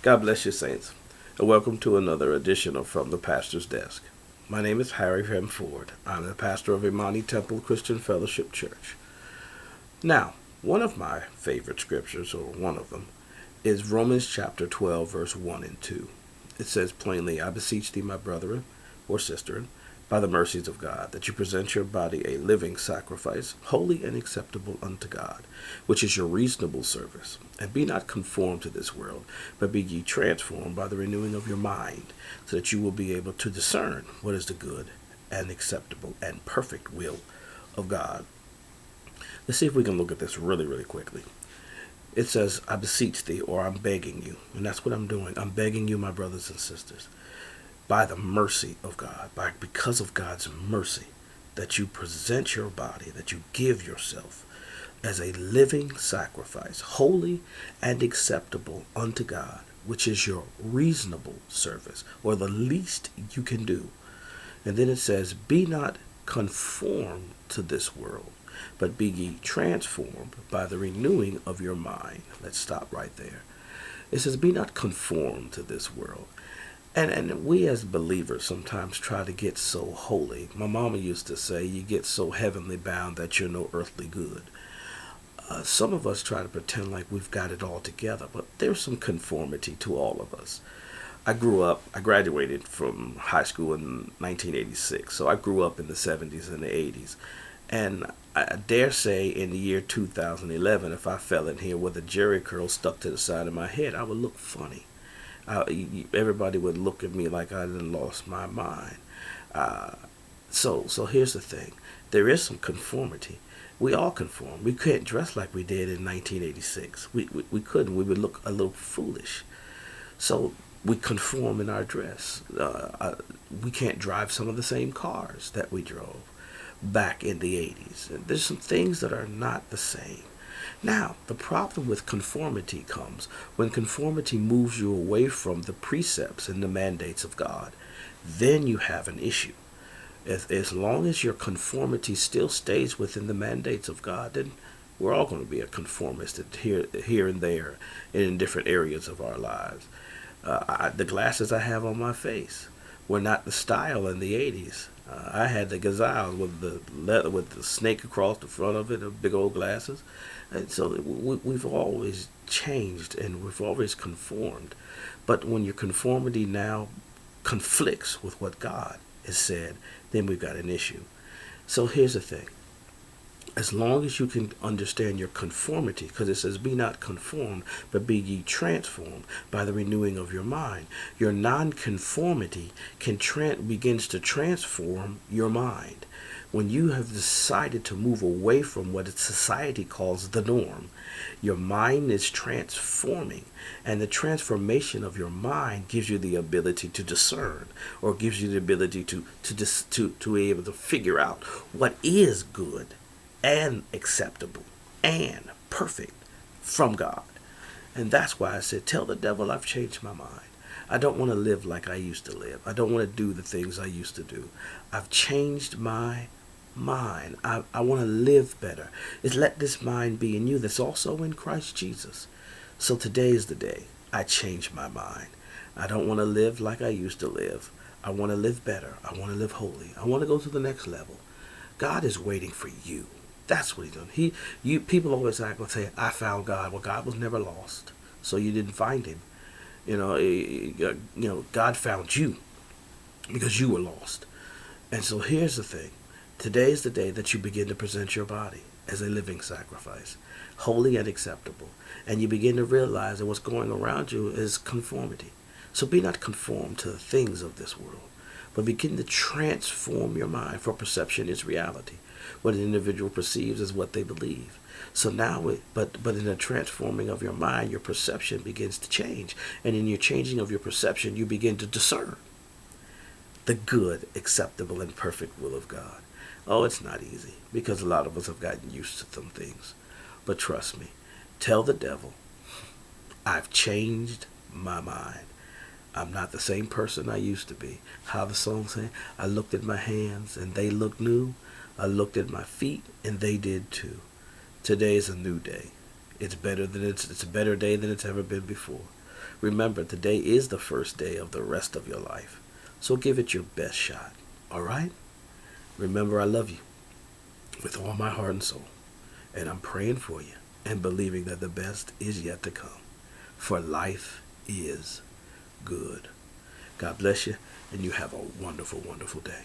God bless you, saints, and welcome to another edition of From the Pastor's Desk. My name is Harry M. Ford. I'm the pastor of Imani Temple Christian Fellowship Church. Now, one of my favorite scriptures, or one of them, is Romans chapter 12, verse 1 and 2. It says plainly, I beseech thee, my brethren or sister, by the mercies of God, that you present your body a living sacrifice, holy and acceptable unto God, which is your reasonable service. And be not conformed to this world, but be ye transformed by the renewing of your mind, so that you will be able to discern what is the good and acceptable and perfect will of God. Let's see if we can look at this really, really quickly. It says, I beseech thee, or I'm begging you. And that's what I'm doing. I'm begging you, my brothers and sisters, by the mercy of God, because of God's mercy, that you present your body, that you give yourself as a living sacrifice, holy and acceptable unto God, which is your reasonable service, or the least you can do. And then it says, be not conformed to this world, but be ye transformed by the renewing of your mind. Let's stop right there. It says, be not conformed to this world. And we as believers sometimes try to get so holy. My mama used to say, you get so heavenly bound that you're no earthly good. Some of us try to pretend like we've got it all together, but there's some conformity to all of us. I graduated from high school in 1986, so I grew up in the 70s and the 80s. And I dare say in the year 2011, if I fell in here with a jerry curl stuck to the side of my head, I would look funny. Everybody would look at me like I had lost my mind. Uh, so here's the thing: there is some conformity. We all conform. We can't dress like we did in 1986. We couldn't. We would look a little foolish. So we conform in our dress. We can't drive some of the same cars that we drove back in the 80s. And there's some things that are not the same. Now, the problem with conformity comes when conformity moves you away from the precepts and the mandates of God. Then you have an issue. As long as your conformity still stays within the mandates of God, then we're all going to be a conformist here and there in different areas of our lives. The glasses I have on my face were not the style in the 80s. I had the gazelle with the leather with the snake across the front of it, the big old glasses, and so we've always changed and we've always conformed. But when your conformity now conflicts with what God has said, then we've got an issue. So here's the thing: as long as you can understand your conformity, because it says, be not conformed, but be ye transformed by the renewing of your mind. Your nonconformity begins to transform your mind. When you have decided to move away from what society calls the norm, your mind is transforming, and the transformation of your mind gives you the ability to discern, or gives you the ability to be able to figure out what is good and acceptable and perfect from God. And that's why I said, tell the devil I've changed my mind. I don't want to live like I used to live. I don't want to do the things I used to do. I've changed my mind. I want to live better. It's let this mind be in you that's also in Christ Jesus. So today is the day I change my mind. I don't want to live like I used to live. I want to live better. I want to live holy. I want to go to the next level. God is waiting for you. That's what he's doing. People always act and say, "I found God." Well, God was never lost, so you didn't find him. God found you because you were lost. And so here's the thing: today is the day that you begin to present your body as a living sacrifice, holy and acceptable, and you begin to realize that what's going around you is conformity. So be not conformed to the things of this world, but begin to transform your mind, for perception is reality. What an individual perceives is what they believe. So now, but in the transforming of your mind, your perception begins to change. And in your changing of your perception, you begin to discern the good, acceptable, and perfect will of God. Oh, it's not easy, because a lot of us have gotten used to some things. But trust me, tell the devil, I've changed my mind. I'm not the same person I used to be. How the song says, I looked at my hands and they looked new. I looked at my feet and they did too. Today is a new day. It's a better day than it's ever been before. Remember, today is the first day of the rest of your life. So give it your best shot. All right? Remember, I love you with all my heart and soul. And I'm praying for you and believing that the best is yet to come. For life is good. God bless you, and you have a wonderful, wonderful day.